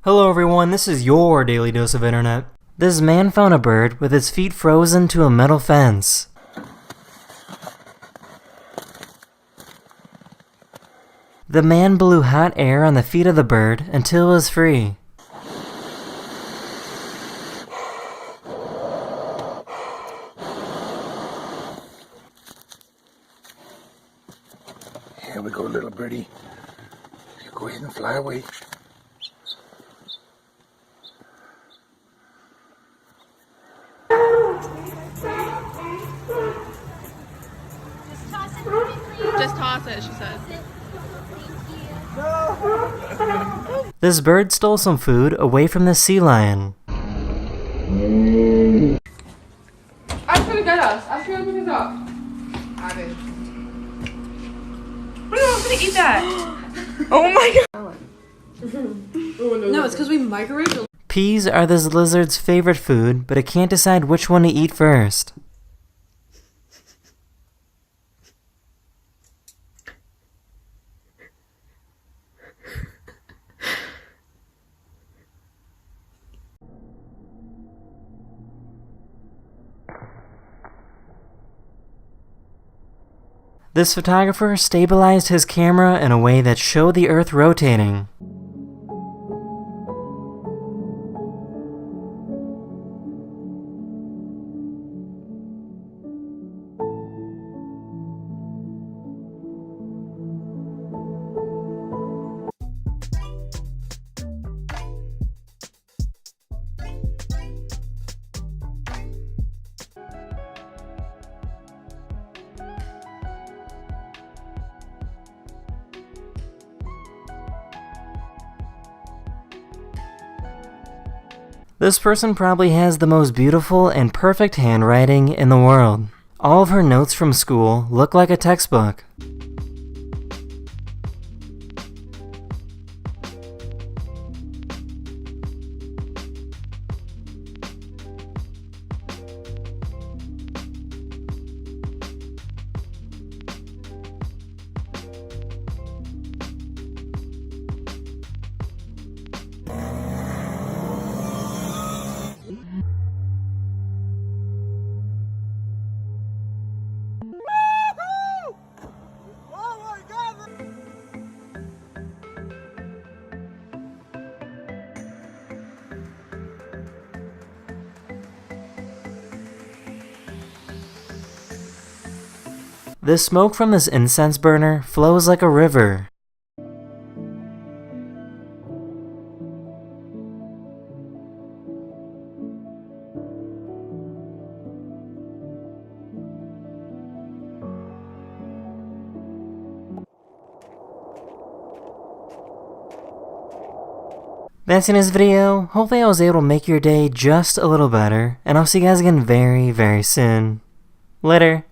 Hello everyone, this is your daily dose of internet. This man found a bird with its feet frozen to a metal fence. The man blew hot air on the feet of the bird until it was free. Here we go, little birdie. You go ahead and fly away. Just toss it, she said. This bird stole some food away from the sea lion. I'm gonna get us. I'm gonna pick us up. I did. No, I'm gonna eat that. Oh my god. No, it's because we microwaved it. Peas are this lizard's favorite food, but it can't decide which one to eat first. This photographer stabilized his camera in a way that showed the Earth rotating. This person probably has the most beautiful and perfect handwriting in the world. All of her notes from school look like a textbook. The smoke from this incense burner flows like a river. That's in this video. Hopefully I was able to make your day just a little better, and I'll see you guys again very, very soon. Later.